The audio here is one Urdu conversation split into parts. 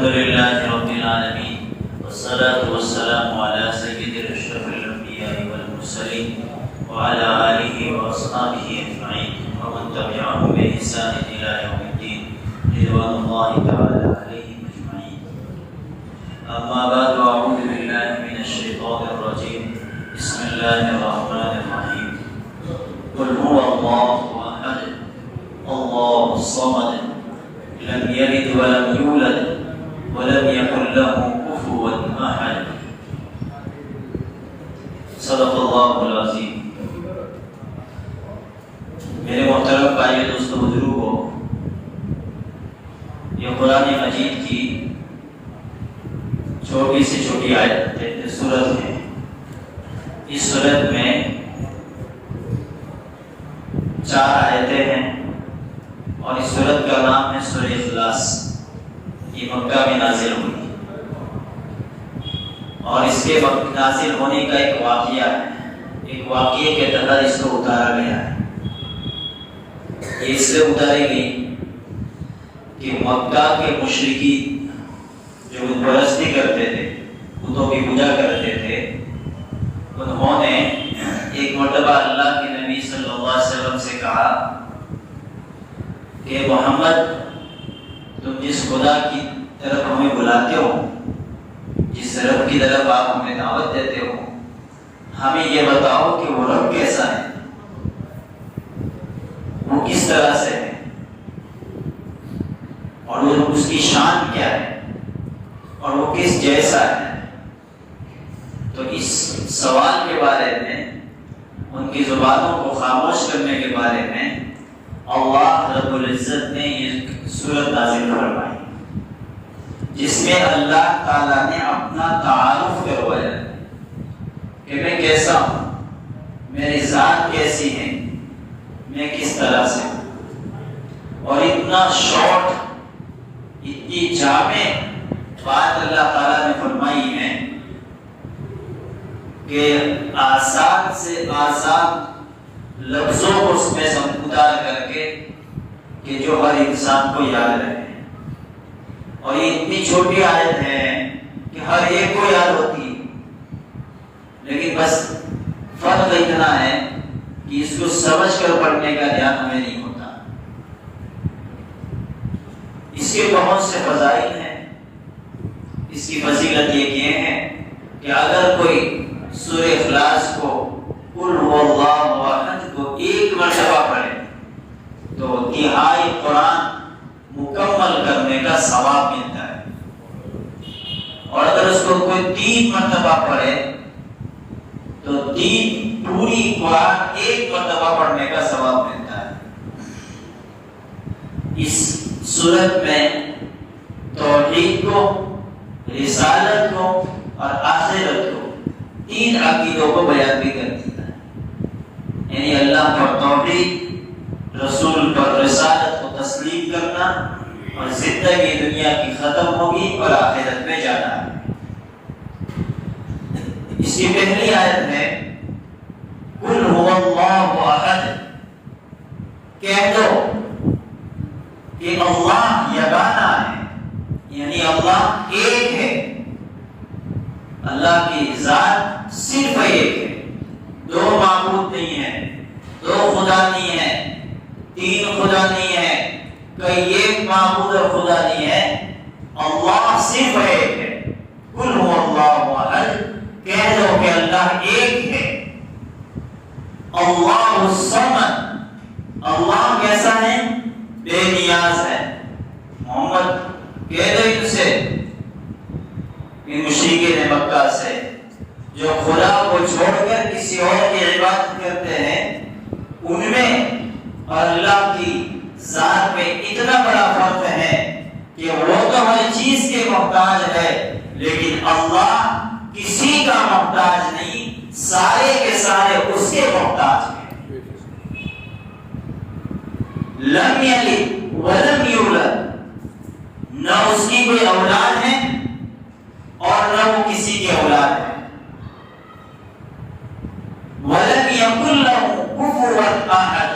لله رب العالمين والصلاة والسلام على سيد أشرف الأنبياء والمرسلين وعلى آله وأصحابه أجمعين ومن تبعهم بإحسان إلى يوم الدين رضوان الله تعالى عليهم أجمعين. أما بعد أعوذ بالله من الشيطان الرجيم. بسم الله الرحمن الرحيم. قل هو الله أحد الله الصمد لم يلد ولم يولد ولم يكن له كفوا أحد. صدق اللہ العظیم. میرے محترم بھائیو دوستو بزرگو، یہ قرآن مجید کی چھوٹی سے چھوٹی سورت ہے. اس سورت میں 4 آیتیں ہیں اور اس سورت کا نام ہے سورہ اخلاص. یہ مکہ میں نازل ہوئی اور اس کے نازل ہونے کا ایک واقعہ ہے. ایک واقعے کے تحت اس کو اتارا گیا ہے. یہ اس لیے اتاری گئی کہ مکہ کے مشرکین جو بت پرستی کرتے تھے، بتوں کی پوجا کرتے تھے، انہوں نے ایک مرتبہ اللہ کے نبی صلی اللہ علیہ وسلم سے کہا کہ محمد، تم جس خدا کی طرف ہمیں بلاتے ہو، جس رب کی طرف آپ ہمیں دعوت دیتے ہو، ہمیں یہ بتاؤ کہ وہ رب کیسا ہے، وہ کس طرح سے ہے اور اس کی شان کیا ہے اور وہ کس جیسا ہے. تو اس سوال کے بارے میں، ان کی زبانوں کو خاموش کرنے کے بارے میں اللہ رب العزت نے یہ سورت نازل فرمائی، جس میں اللہ تعالیٰ نے اپنا تعارف کروایا کہ میں کیسا ہوں، میری ذات کیسی ہے، میں کس طرح سے ہوں. اور اتنا شارٹ، اتنی جامع بات اللہ تعالیٰ نے فرمائی ہے کہ آسان سے آسان لفظوں کو اس میں اتار کر کے کہ جو ہر انسان کو یاد رہے. اور یہ اتنی چھوٹی آیت ہے کہ ہر ایک کو یاد ہوتی ہے، لیکن بس فرق اتنا ہے کہ اس کو سمجھ کر پڑھنے کا دھیان ہمیں نہیں ہوتا. اس کے بہت سے فضائل ہیں. اس کی فضیلت یہ ہے کہ اگر کوئی سورہ اخلاص کو، قل هو اللہ احد کو 1 مرتبہ پڑھے تو تہائی قرآن مکمل کرنے کا ثواب ملتا ہے. اور اگر اس کو کوئی 3 مرتبہ پڑھے تو 3 پوری قرآن 1 مرتبہ پڑھنے کا ثواب ملتا ہے. اس سورت میں توحید کو، رسالت کو اور آخرت کو، 3 عقیدوں کو بیان بھی کر دیا ہے. یعنی اللہ پر توحید، رسول پر رسالت کو تسلیم کرنا، اور زندگی دنیا کی ختم ہوگی اور آخرت میں جانا ہے. اس کی پہلی آیت ہے قل هو اللہ احد. کہہ دو کہ اللہ یگانہ ہے، یعنی اللہ ایک ہے. اللہ کی ذات صرف ایک ہے، 2 معبود نہیں ہے، 2 خدا نہیں ہے، 3 خدا نہیں ہے، کئی ایک معبود اور خدا نہیں ہے. اللہ صرف ایک ہے. قل هو اللہ احد. کہہ دو کہ اللہ ایک ہے. اللہ الصمد. اللہ کیسا ہے؟ بے نیاز ہے. محمد کہہ دو ان سے، ان مشرکین مکہ سے جو خدا کو چھوڑ کر کسی اور کی عبادت کرتے ہیں، ان میں اور اللہ کی ذات میں اتنا بڑا فرق ہے کہ وہ تو ہر چیز کے محتاج ہے، لیکن اللہ کسی کا محتاج نہیں، سارے کے سارے اس کے محتاج ہیں. لم یلد ولم یولد. نہ اس کی کوئی اولاد ہے اور نہ وہ کسی کی اولاد ہے. ولم یکن لہ کفوا احد.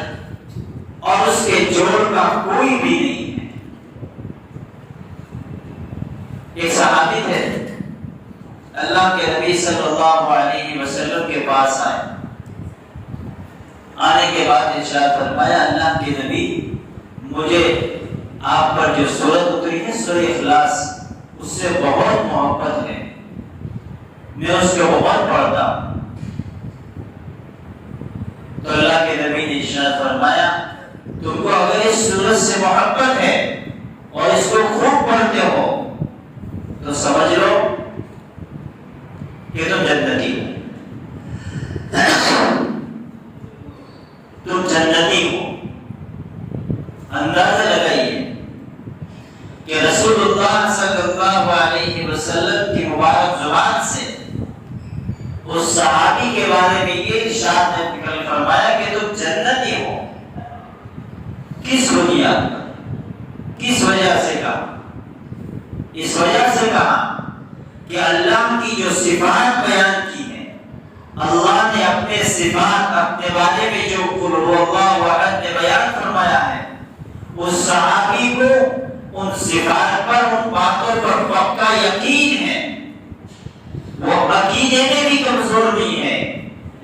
اور اس کے جوڑ کا کوئی بھی نہیں ہے. ایک صحابی تھے، اللہ کے نبی صلی اللہ علیہ وسلم کے پاس آئے، آنے کے بعد ارشاد فرمایا اللہ کے نبی مجھے آپ پر جو سورت اتری ہے سورہ اخلاص اس سے بہت محبت ہے، میں اس کو بہت پڑھتا ہوں۔ تو اللہ کے نبی نے ارشاد فرمایا تم کو اگر اس سورت سے محبت ہے اور اس کو خوب پڑھتے ہو تو سمجھ لو کہ تم جنتی ہو، تم جنتی ہو۔ اندازہ لگائیے کہ رسول اللہ صلی اللہ علیہ وسلم کی مبارک زبان سے اس صحابی کے بارے میں یہ ارشاد نے فرمایا کہ تم جنتی ہو۔ کس بنیاد پر، کس وجہ سے کہا؟ اس وجہ سے کہا کہ اللہ کی جو صفات بیان کی ہیں، اللہ نے اپنے صفات اپنے بارے میں جو قل هو اللہ احد نے بیان فرمایا ہے، اس صحابی کو ان صفات پر، ان باتوں پر پکا یقین ہے، وہ عقیدے میں بھی کمزور نہیں ہے،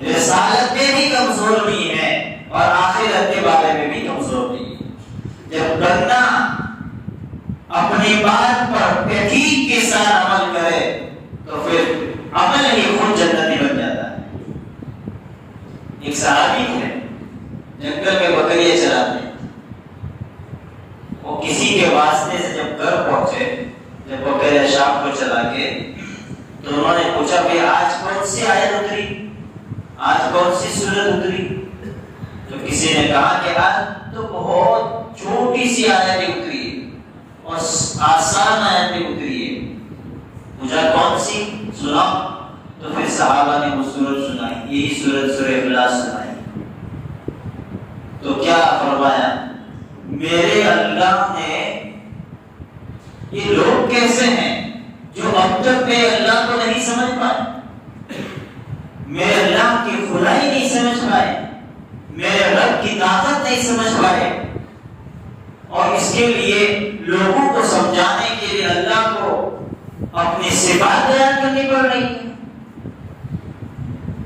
رسالت میں بھی کمزور نہیں ہے، اور آخرت کے بارے میں بھی کمزور نہیں ہے۔ جب بندہ اپنی بات پر یقین کے ساتھ عمل کرے تو پھر عمل ہی خود جنتی بن جاتا ہے۔ ایک صحابی تھے جنگل میں بکریاں چراتے، وہ کسی کے واسطے سے جب گھر پہنچے، جب بکریاں شام کو چلا کے، تو انہوں نے پوچھا بھئی آج کون سی آیت اتری، آج کون سی سورت اتری؟ تو کسی نے کہا کہ آج تو بہت چھوٹی سی آیت اتری ہے اور آسان آیت اتری ہے، پوچھا کون سی سناؤ؟ تو پھر صحابہ نے وہ سورت سنائی، یہی سورت سورہ اخلاص سنائی۔ تو کیا فرمایا میرے اللہ نے، یہ لوگ کیسے ہیں جو اب تک میرے اللہ کو نہیں سمجھ پائے، میرے اللہ کی خدائی نہیں سمجھ پائے، میرے رب کی طاقت نہیں سمجھ پائے، اور اس کے لیے لوگوں کو سمجھانے کے لیے اللہ کو اپنی صفات بیان کرنی پڑ رہی ہے،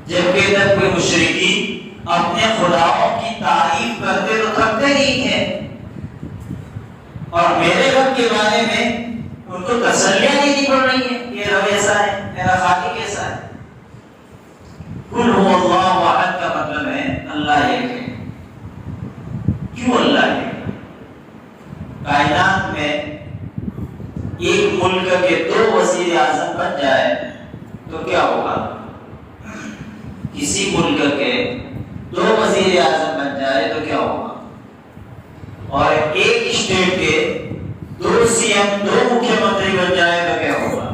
جبکہ تک کوئی مشرکین اپنے خداؤں کی تعریف کرتے تو تھکتے نہیں تھے، اور میرے رب کے بارے میں ان کو تسلیاں دینی پڑ رہی ہے، یہ رب ایسا ہے، میرا خالق ایسا ہے۔ قل هو اللہ احد کا مطلب ہے اللہ ایک ہے۔ کیوں اللہ ایک ہے؟ کائنات میں ایک ملک کے دو وزیر اعظم بن جائے تو کیا ہوگا؟ کسی ملک کے دو وزیر اعظم بن جائے تو کیا ہوگا؟ اور ایک اسٹیٹ کے دو سی ایم، دو مکھیہ منتری بن جائے تو کیا ہوگا؟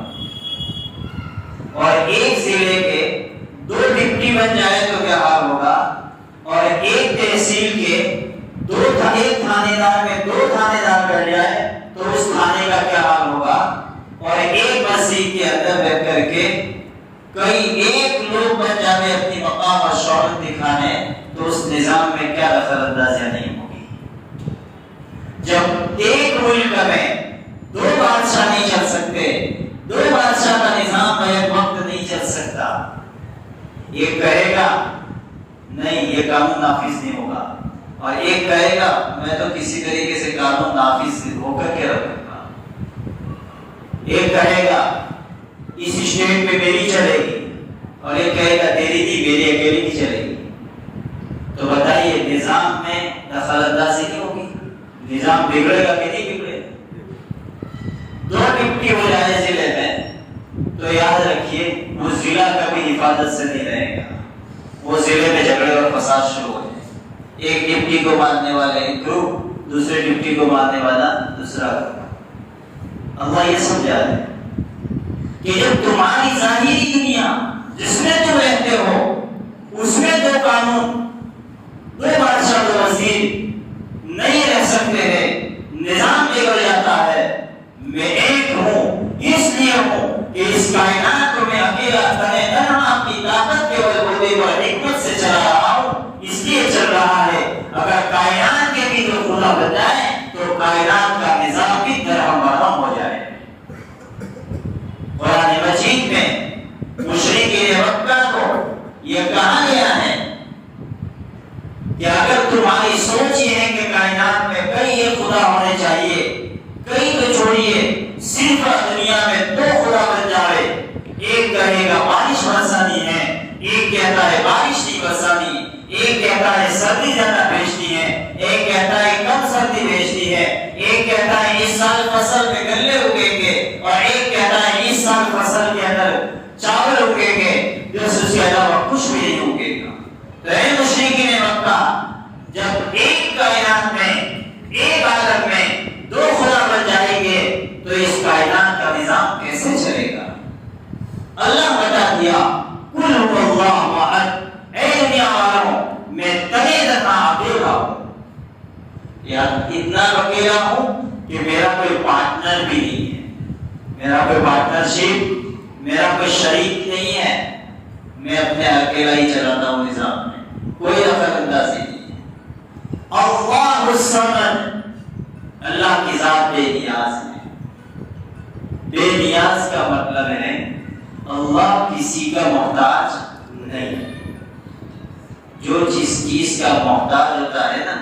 اور ایک ضلع کے دو ڈپٹی بن جائے تو کیا حال ہوگا؟ اور ایک تحصیل کے ایک تھانے دار میں دو تھانے دار بن جائے تو اس تھانے کا کیا حال ہوگا؟ اور ایک بستی کے اندر رہ کر کے کئی ایک لوگ بن جائے اپنی مقام اور شہرت دکھانے تو اس نظام میں کیا دخل اندازیاں نہیں ہوگی۔ جب ایک ملک میں دو بادشاہ نہیں چل سکتے، دو بادشاہ کا نظام ایک وقت نہیں چل سکتا، ایک کہے گا نہیں یہ قانون نافذ نہیں ہوگا، اور ایک کہے گا میں تو کسی طریقے سے قانون نافذ ہو کر کے رکھوں گا، ایک کہے گا اس اسٹیٹ پہ میری چلے گی، اور ایک کہے گا تیری نہیں میری اکیلی کی چلے گی۔ تو بتائیے نظام میں دخل اندازی نہیں ہوگی، نظام بگڑے گا کہ نہیں بگڑے گا؟ دو ڈپٹی ہو جائے ضلع میں تو یاد رکھیے وہ ضلع کبھی حفاظت سے نہیں رہے گا، وہ ضلع میں جھگڑے اور فساد شروع ہو جائے، ایک ڈپٹی کو ماننے والا ایک گروپ، دوسرے ڈپٹی کو ماننے والا دوسرا گروپ۔ اللہ یہ سمجھا ہے کہ جب تمہاری ظاہری دنیا جس میں تم رہتے ہو اس میں دو قانون، دو بادشاہ، دو وزیر نہیں رہ سکتے ہیں، نظام بگڑ جاتا ہے۔ میں ایک ہوں، اس لیے ہوں کہ اس کائنات کو میں اکیلا تنہا اپنی طاقت کے بلبوتے پر حکمت سے چلا رہا ہوں، اس لیے چل رہا ہے۔ اگر کائنات کے بھی دو خدا بن جائے تو کائنات کا نظام بھی درہم برہم ہو جائے۔ تحقیق میں مشرکین مکہ کو یہ کہا گیا ہے کہ اگر تمہاری سوچ یہ ہے کہ کائنات میں کئی ایک خدا ہونے چاہیے، کئی تو چھوڑیے، صرف دنیا میں دو خدا بن جائے، ایک کہے گا بارش برسانی ہے، ایک کہتا ہے بارش نہیں برسانی، ایک کہتا ہے سردی زیادہ بھیجنی ہے، ایک کہتا ہے کم سردی بھیجنی ہے، ایک کہتا ہے اس سال فصل میں غلے اگیں گے، اور ایک کہتا ہے اس سال فصل کے اندر چاول اگیں گے، جس اس کے علاوہ کچھ بھی نہیں اگے گا۔ تو اے مشرکین مکہ، جب ایک کائنات میں، ایک عالم میں دو خدا بن جائیں گے تو اس کائنات کا نظام کیسے چلے گا؟ اللہ بتا دیا قل هو اللہ احد، اے دنیا والوں میں تنہا تنہا اکیلا ہوں، یا اتنا اکیلا ہوں کہ میرا کوئی پارٹنر بھی نہیں ہے، میرا کوئی پارٹنرشپ، میرا کوئی شریک نہیں ہے، میں اپنے اکیلا ہی چلاتا ہوں نظام میں، کوئی دخل اندازی نہیں ہے۔ اللہ الصمد، اللہ کی ذات بے نیاز ہے۔ بے نیاز کا مطلب ہے اللہ کسی کا محتاج نہیں۔ جو جس چیز کا محتاج ہوتا ہے نا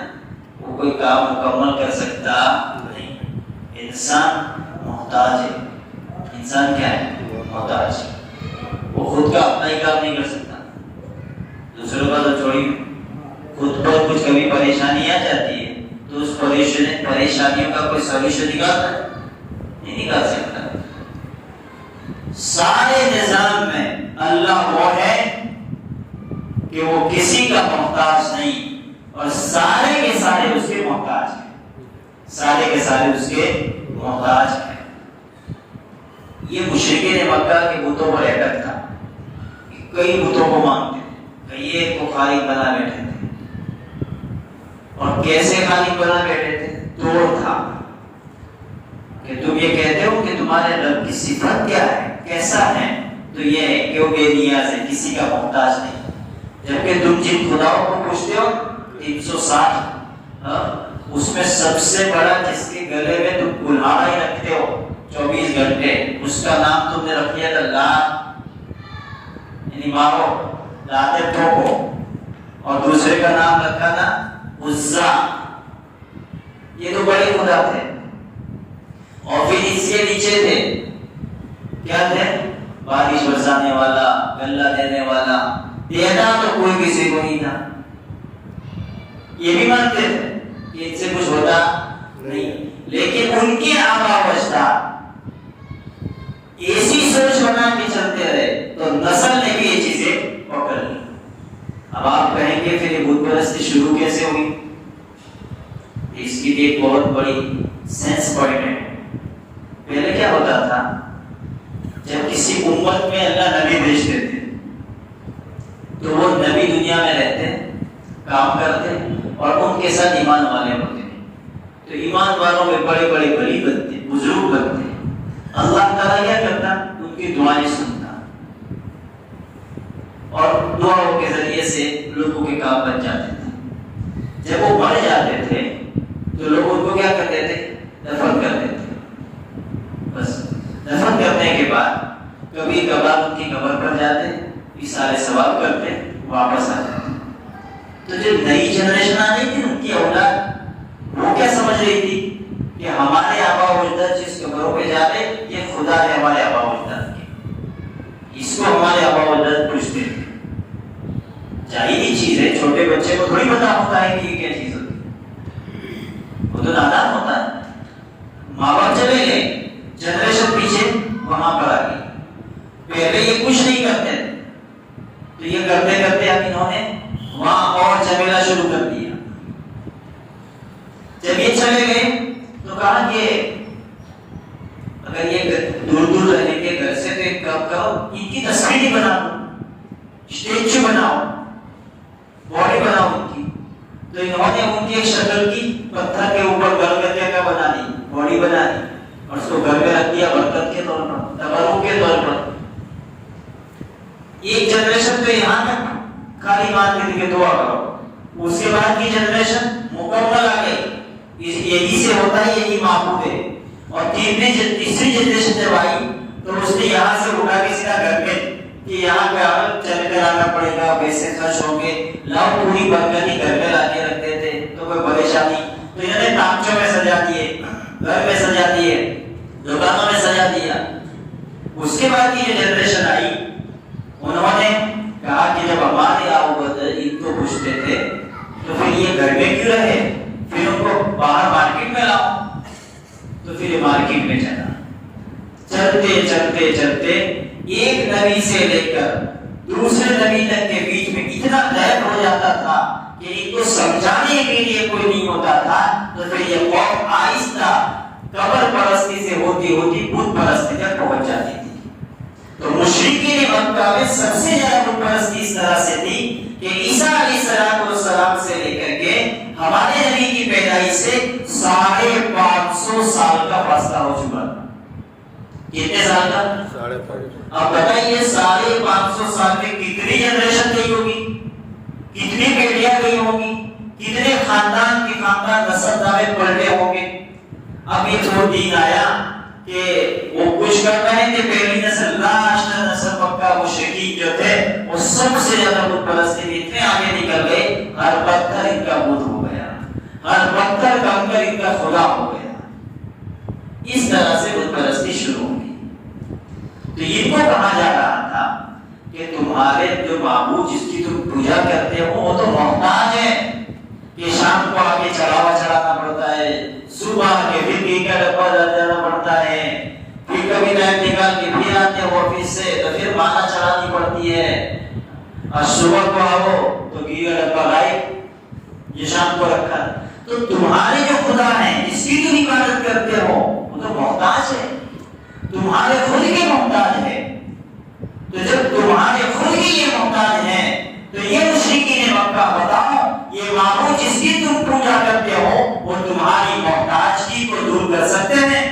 وہ کوئی کام مکمل کر سکتا نہیں۔ انسان محتاج ہے، انسان کیا ہے؟ محتاج ہے۔ وہ خود کا اپنا ہی کام نہیں کر سکتا، دوسروں کا تو چھوڑی، خود پر کچھ کبھی پریشانی آ جاتی ہے تو اس پریشانیوں کا کوئی سولوشن نکالتا ہے؟ نہیں نکال سکتا۔ سارے نظام میں اللہ وہ ہے کہ وہ کسی کا محتاج نہیں، اور سارے کے سارے اس کے محتاج ہیں، سارے کے سارے اس کے محتاج ہیں۔ یہ مشرکین مکہ کے بتوں پر اٹک تھا، کئی بتوں کو مانگتے تھے، کئی ایک کو خالق بنا بیٹھے تھے، اور کیسے خالق بنا بیٹھے تھے؟ توڑ تھا کہ تم یہ کہتے ہو کہ تمہارے رب کی صفت کیا ہے، کیسا ہے، تو یہ ہے کہ وہ بے نیاز ہے، کسی کا محتاج نہیں، جبکہ تم جن خداؤں کو پوچھتے ہو 360، اس میں سب سے بڑا جس کے گلے میں تم کلہاڑا ہی رکھتے ہو 24 گھنٹے، اس کا نام تم نے رکھ دیا تھا لات، یعنی مارو، لاتے ٹھوکو، اور دوسرے کا نام رکھا تھا عزا۔ یہ تو بڑے خدا تھے، اور پھر اس کے نیچے تھے کیا تھے؟ بارش برسانے والا، غلہ دینے والا، دینا تو کوئی کسی کو نہیں تھا۔ یہ بھی مانتے تھے کہ ان سے کچھ ہوتا نہیں، لیکن ان کے آبا و اجداد ایسی سوچ بنا کے چلتے رہے تو نسل نے بھی یہ چیزیں پکڑ لی۔ اب آپ کہیں گے پھر یہ بت پرستی شروع کیسے ہوئی؟ اس کی بھی ایک بہت بڑی سینس پوائنٹ ہے۔ پہلے کیا ہوتا تھا؟ جب کسی امت میں اللہ نبی بھیجتے تھے تو وہ نبی دنیا میں رہتے، کام کرتے، اور ان کے ساتھ ایمان والے ہوتے، تو ایمان والوں میں بڑے بڑے ولی بنتے، بزرگ بنتے۔ اللہ تعالیٰ کیا کرتا؟ ان کی دعائیں سنتا، اور دعاؤں کے ذریعے سے لوگوں کے کام بن جاتے تھے۔ جب وہ مر جاتے تھے تو لوگ ان کو کیا کرتے تھے؟ دفن کر دیتے۔ بس دفن کرنے کے بعد کبھی کبھار ان کی قبر پر جاتے، سارے سوال کرتے، واپس آ جاتے۔ تو جو نئی جنریشن آ رہی تھی ان کی اولاد، وہ کیا سمجھ رہی تھی کہ ہمارے آبا و اجداد جس قبروں پہ جا رہے یہ خدا ہے ہمارے آبا و اجداد کے، اس کو ہمارے آبا و اجداد پوچھتے تھے۔ ظاہری چیز ہے، چھوٹے بچے کو تھوڑی پتا ہوتا ہے کہ یہ کیا چیز ہوتی ہے، وہ تو نادان ہوتا ہے۔ ماں باپ چلے گئے، جنریشن پیچھے وہاں پر آ گئی، پہلے یہ کچھ نہیں کرتے تھے، تو یہ کرتے کرتے اب انہوں نے وہاں اور جمیلا شروع کر دیا۔ جب یہ چلے گئے تو کہا کہ اگر یہ دور دور رہنے کے گھر سے تو ایک کام کرو، ان کی تصویر بنا دو، اسٹیچو بناؤ، باڈی بناؤ ان کی۔ تو انہوں نے ان کی ایک شکل کی پتھر کے اوپر گھر کر کے بنا دی، باڈی بنا دی، اور اس کو گھر میں رکھ دیا برکت کے طور پر، تبرک کے طور پر۔ ایک جنریشن تو یہاں تک خالی مانتے تھے کہ دعا کرو، اس کے بعد کی جنریشن مکمل آ گئی، یہی سے ہوتا ہے، یہی معبود ہے۔ اور تیسری جنریشن جب آئی تو اس نے یہاں سے اٹھا کے سیدھا گھر میں کہ یہاں پہ چل کر آنا پڑے گا، پیسے خرچ ہوں گے، لاؤ پوری برکتی گھر میں لا کے رکھتے تھے تو کوئی پریشانی، تو انہوں نے تانچوں میں سجا دیے، گھر میں سجا دیے، دکانوں میں سجا دیا۔ اس کے بعد کی جو جنریشن آئی انہوں نے کہا کہ جب ہمارے آؤ ان کو پوچھتے تھے تو پھر یہ گھر میں کیوں رہے، پھر ان کو باہر مارکیٹ میں لاؤ، تو پھر یہ مارکیٹ میں چلا۔ چلتے چلتے چلتے ایک نبی سے لے کر دوسرے نبی تک کے بیچ میں اتنا غیب ہو جاتا تھا کہ ان کو سمجھانے کے لیے کوئی نہیں ہوتا تھا، تو پھر یہ قوم آہستہ قبر پرستی سے ہوتی ہوتی بت پرستی تک پہنچ جاتی تھی۔ تو مشرکین مکہ میں سب سے زیادہ بت پرستی اس طرح سے تھی کہ عیسیٰ علیہ السلام سے لے کر کے ہمارے نبی کی پیدائش سے 550 سال کا فاصلہ ہو چکا۔ کتنے سال کا؟ 550۔ اب بتائیے 550 سال میں کتنی جنریشن گئی ہوگی، کتنی پیڑیاں گئی ہوگی، کتنے خاندان کی خاندان نسل دارے پلٹے ہوں گے۔ اب یہ جو دین آیا کہ وہ کچھ کر رہے تھے، پہلی نسل لاشت نسل مکہ مشرکین جو تھے وہ سب سے زیادہ بت پرستی میں اتنے آگے نکل گئے، ہر پتھر ان کا بت ہو گیا، ہر پتھر کنکر ان کا خدا ہو گیا۔ اس طرح سے بت پرستی شروع ہو گئی۔ تو ان کو کہا جا رہا تھا کہ تمہارے جو معبود جس کی تم پوجا کرتے ہو وہ تو محتاج ہے کہ شام کو آ کے چڑھاوا چڑھانا پڑتا ہے، صبح کے پھر گھی کا ڈبہ جانا پڑتا ہے، پھر کبھی ٹائم نکال کے پھر آتے ہیں آفس سے تو پھر مالا چڑھانی پڑتی ہے، اور صبح کو آؤ تو گھی کا ڈبہ لائے یہ شام کو رکھا۔ تو تمہارے جو خدا ہیں جس کی تم عبادت کرتے ہو وہ تو محتاج ہے، تمہارے خود کے محتاج ہے۔ تو جب تمہارے خود کی یہ محتاج ہے تو یہ مشرکین مکہ بتاؤ یہ معبود جس کی تم پوجا کرتے ہو وہ تمہاری محتاجگی کو دور کر سکتے ہیں؟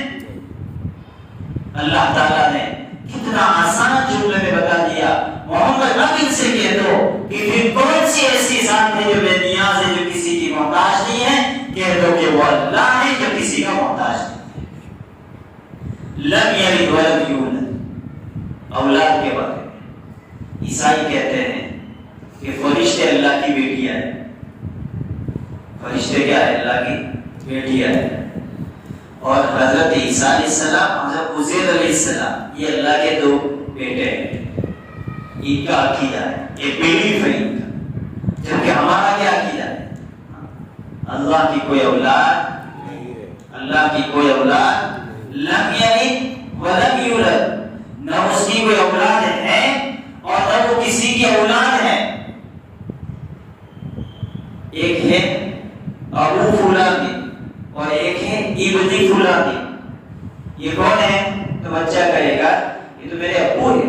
اللہ تعالیٰ نے کتنا آسان جملے میں بتا دیا، محمد اب ان سے کہہ دو کہ پھر کون سی ایسی ذات ہے جو بے نیاز ہے، جو کسی کی محتاج نہیں ہے؟ کہہ دو کہ وہ اللہ ہے جو کسی کا محتاج نہیں۔ لم یلد ولم یولد، اولاد کے بارے میں عیسائی کہتے ہیں کہ فرشتے اللہ کی بیٹیاں ہیں، فرشتے کیا ہے؟ اللہ کی بیٹیاں ہیں۔ اور حضرت عیسیٰ علیہ السلام، حضرت عزیر علیہ السلام یہ اللہ کے 2 بیٹے ہیں۔ ان کا عقیدہ ہے، یہ بلیف ہے ان کا، جبکہ ہمارا کیا عقیدہ ہے؟ اللہ کی کوئی اولاد نہیں ہے، اللہ کی کوئی اولاد لم یلد ولم یولد، نہ اس کی کوئی اولاد ہے اور نہ وہ کسی کی اولاد ہے۔ ایک ہے ابو فلان اور ایک ہے ابن فلان۔ یہ کون ہے؟ تو بچہ کہے گا یہ تو میرے ابو ہے۔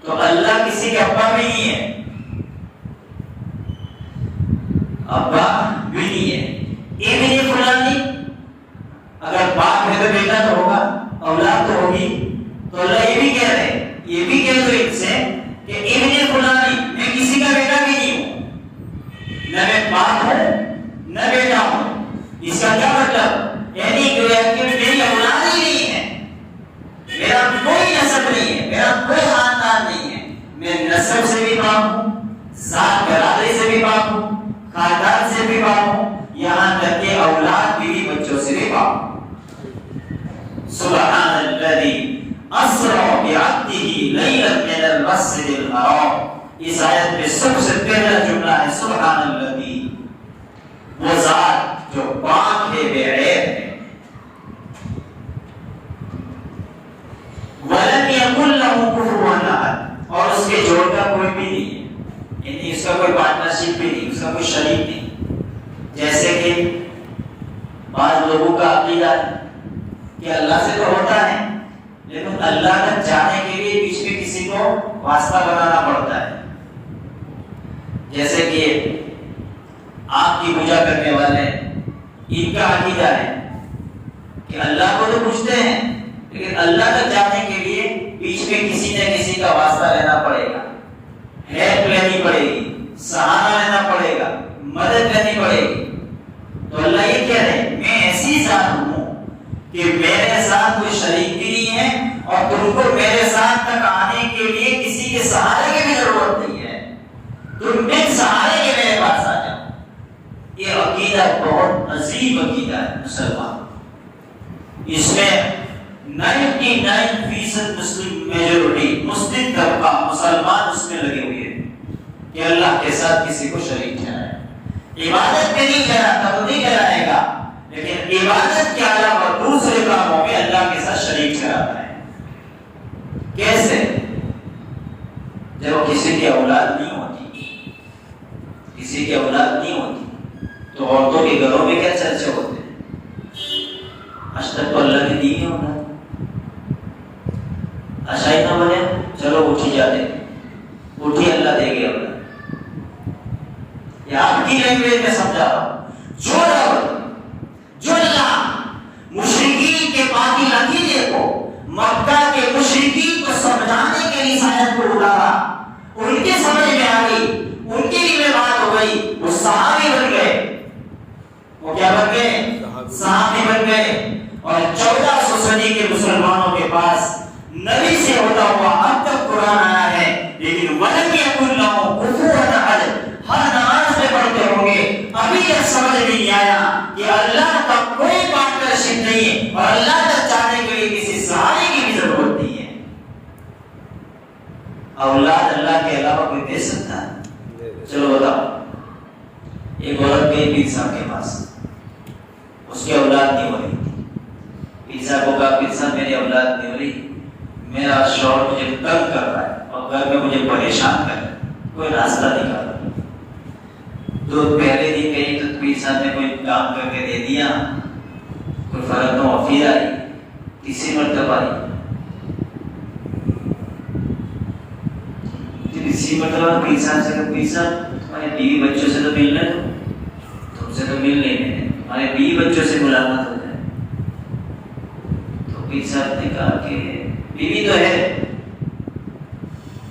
تو اللہ کسی کے ابا بھی نہیں ہے، ابا بھی نہیں ہے۔ ابن فلان اگر باپ ہے تو بیٹا تو ہوگا، اولاد تو ہوگی۔ تو اللہ یہ بھی کہہ رہے ہیں، یہ بھی کہہ دو ان سے کہ ابن فلانی میں کسی کا بیٹا بھی نہیں ہوں، نہ میں باپ ہوں نہ بیٹا ہوں۔ اس کا کیا مطلب؟ یعنی کہ میری اولاد ہی نہیں ہے، میرا کوئی نسب نہیں ہے، میرا کوئی خاندان نہیں ہے، میں نسب سے بھی پاک ہوں، ذات برادری سے بھی پاک ہوں، خاندان سے بھی پاک ہوں، یہاں تک کہ اولاد بیوی بچوں سے بھی پاک ہوں۔ سبحان الذی اسرا بعبدہ لیلا من المسجد الحرام، اس آیت میں سب سے پہلا جملہ ہے سبحان الذی، وہ ذات جو پاک ہے، بے عیب ہے۔ ولم یکن لہ کفوا احد، اور اس کے جوڑ کا کوئی بھی نہیں ہے، یعنی اس کا کوئی پارٹنرشپ بھی نہیں، اس کا کوئی شریک نہیں۔ جیسے کہ بعض لوگوں کا عقیدہ ہے کہ اللہ سے تو ہوتا ہے لیکن اللہ تک جانے کے لیے بیچ میں کسی کو واسطہ بنانا پڑتا ہے۔ جیسے کہ آپ کی پوجا کرنے والے، ان کا عقیدہ ہے کہ اللہ کو تو پوچھتے ہیں لیکن اللہ تک جانے کے لیے بیچ میں کسی نہ کسی کا واسطہ لینا پڑے گا، ہیلپ لینی پڑے گی، سہارا لینا پڑے گا، مدد لینی پڑے گی۔ تو اللہ یہ کہہ رہے ہیں میں ایسی ذات ہوں کہ میرے ساتھ کوئی شریک بھی نہیں ہے اور تم کو میرے ساتھ تک آنے کے لیے کسی کے سہارے کی بھی ضرورت نہیں ہے، تم بن سہارے کے میرے پاس آ جاؤ۔ یہ عقیدہ بہت عظیم عقیدہ ہے مسلمان، اس میں 99% مسلم میجورٹی، مسلم طبقہ مسلمان اس میں لگے ہوئے ہیں کہ اللہ کے ساتھ کسی کو شریک ٹھہرائے۔ عبادت میں نہیں ٹھہراتا تو نہیں ٹھہرائے گا، لیکن عبادت کے علاوہ دوسرے کاموں میں اللہ کے ساتھ شریک ٹھہراتا ہے۔ کیسے؟ جب کسی کی اولاد نہیں ہوتی، کسی کی اولاد نہیں ہوتی تو عورتوں کے گھروں میں کیا چرچے ہوتے ہیں؟ آج تک تو اللہ نے دی نہیں ہونا، اشائی نہ بنے، چلو اٹھی جاتے، اٹھی اللہ دے گے اولاد۔ یہ آپ کی لینگویج میں سمجھا رہا ہوں، جو اللہ مشرکین کے باطل عقیدے کو، مکہ کے مشرکین کو سمجھانے کے لیے آیت کو اٹھایا، ان کے سمجھ میں آ گئی، ان کے لیے بات ہو گئی، وہ صحابی بن گئے۔ وہ کیا بن گئے؟ صحابی بن گئے۔ اور 1400 صدی کے مسلمانوں کے پاس نبی سے ہوتا ہوا اب تک قرآن آیا ہے، لیکن وَلَمْ يَكُنْ لَهُ كُفُوًا أَحَدٌ، ہر نماز میں پڑھتے ہوں گے، ابھی تک سمجھ نہیں آیا کہ اللہ کا کوئی پارٹنرشپ نہیں ہے اور اللہ تک جانے کے لیے کسی سہارے کی بھی ضرورت نہیں ہے۔ اولاد اللہ کے علاوہ کوئی دے سکتا ہے؟ چلو بتاؤ۔ ایک عورت گئی پیر صاحب کے پاس، اس کی اولاد نہیں ہو رہی تھی۔ پیر صاحب کو کہا پیر صاحب میری اولاد نہیں ہو رہی، میرا شوہر مجھے تنگ کر رہا ہے اور گھر میں مجھے پریشان کر رہا ہے، کوئی راستہ نہیں کر رہا۔ تو پہلے دن گئی تو پیر صاحب نے کوئی کام کر کے دے دیا، کوئی فرق نہ ہو، پھر آئی، تیسری مرتبہ آئی، تیسری مرتبہ پیر صاحب سے کہا پیر صاحب تمہارے بیوی بچوں سے تو ملنا ہے، تم سے تو مل نہیں ہے، تمہارے بیوی بچوں سے ملاقات ہو جائے۔ تو پیر صاحب نے کہا کہ بیوی تو ہے،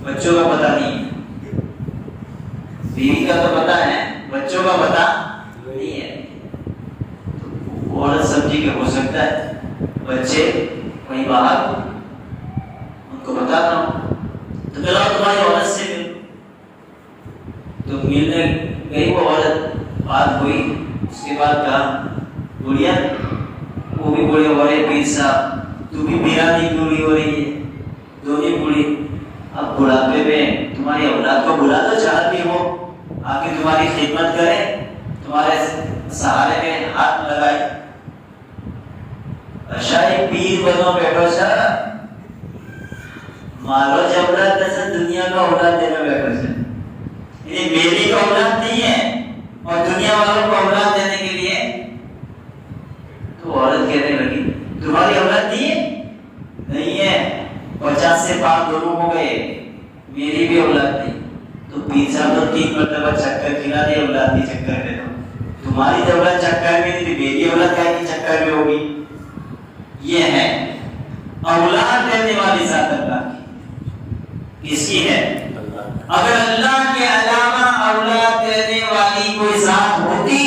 بچوں کا پتہ نہیں ہے، بیوی کا تو پتہ ہے، بچوں کا پتہ نہیں ہے۔ تو عورت سمجھی کہ ہو سکتا ہے بچے وہیں باہر ان کو بتاتا ہوں، تو چلو تمہاری عورت سے مل۔ تو ملنے گئی وہ عورت، بات ہوئی، اس کے بعد کہا بڑھیا، وہ بھی بڑے ہو رہے پیر صاحب، تو بھی میرا نہیں پوری ہو رہی ہے، دونوں پوری۔ اب بڑھاپے میں تمہاری اولاد کو بلا تو چاہتی ہو، آ کے تمہاری خدمت کرے، تمہارے سہارے میں ہاتھ لگائے۔ اشائی پیر بنو بیٹھو سا، مارو جبرا دس دنیا کا اولاد دینا بیٹھو سا، یہ میری کا اولاد نہیں ہے اور دنیا والوں کو اولاد دینے کے لیے۔ تو عورت کہنے لگی تمہاری اولاد نہیں ہے؟ نہیں ہے، 50 سے پار دونوں ہو گئے، میری بھی اولاد نہیں۔ تو پیر صاحب تو 3 مرتبہ چکر کھلا دے، اولاد کی چکر میں، تو تمہاری تو اولاد چکر میں نہیں، میری اولاد کیا کی چکر میں ہوگی؟ یہ ہے اولاد دینے والی ذات اللہ کی، کس کی ہے؟ اگر اللہ کے علاوہ اولاد دینے والی کوئی ذات ہوتی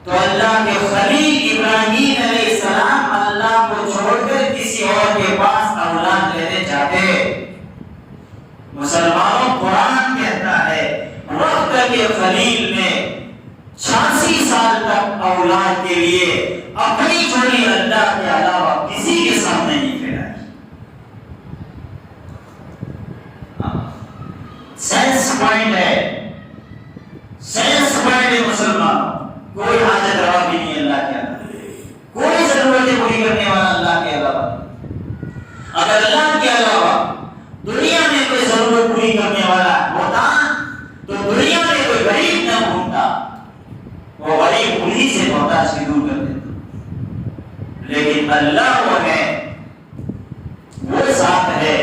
تو اللہ کے خلیل ابراہیم علیہ السلام اللہ کو چھوڑ کر کسی اور کے پاس اولاد لینے جاتے۔ مسلمانوں قرآن کہتا ہے وقت کے خلیل نے 86 سال تک اولاد کے لیے اپنی جوڑی اللہ کے علاوہ کسی کے سامنے نہیں پھیلائی۔ سینس پوائنٹ ہے، سینس پوائنٹ ہے مسلمان، کوئی حاجت روا بھی نہیں اللہ کے علاوہ، کوئی ضرورتیں پوری کرنے والا اللہ کے علاوہ۔ اگر اللہ کے علاوہ دنیا میں کوئی ضرورت پوری کرنے والا ہوتا تو دنیا میں کوئی غریب نہ ڈھونڈتا، وہ غریب انہی سے محتاج کی دور کر دیتا۔ لیکن اللہ وہ ہے، وہ ذات ہے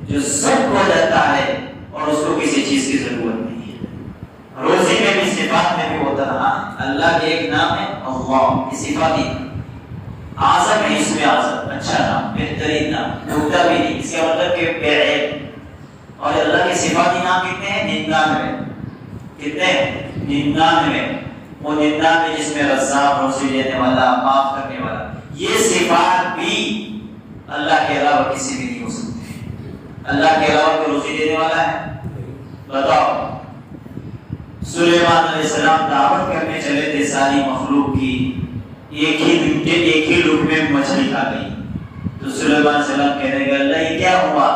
جو سب کو دیتا ہے اور اس کو کسی چیز کی ضرورت نہیں ہے۔ روزی میں بھی صفات میں بھی ہوتا رہا، اللہ کے ایک نام ہے اللہ، یہ صفاتی اعظم ہے، اس میں اعظم، اچھا نام، بہترین نام، ڈھوکتا بھی نہیں، اس کا مطلب کہ بے عیب۔ اور اللہ کے صفاتی نام کتنے ہیں؟ 99۔ کتنے ہیں؟ 99۔ وہ 99 جس میں رزاق، روزی دینے والا، معاف کرنے والا، یہ صفات بھی اللہ کے علاوہ کسی بھی نہیں ہو سکتے. اللہ کے علاوہ کوئی روزی دینے والا ہے؟ بتاؤ. سلیمان علیہ السلام دعوت کرنے چلے تھے ساری مخلوق کی، ایک ہی لقمے میں مچھلی کھا گئی. تو سلیمان علیہ السلام کہنے لگے اللہ یہ کیا ہوا؟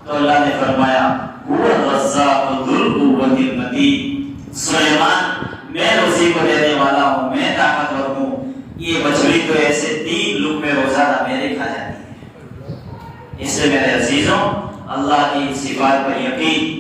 تو اللہ نے فرمایا هو الرزاق ذو القوة المتین، سلیمان میں روزی کو دینے والا ہوں، میں طاقتور ہوں. یہ مچھلی تو ایسے 3 لقمے روزانہ میرے کھا جاتی ہے. اس سے میرے عزیزوں اللہ کی صفات پر یقین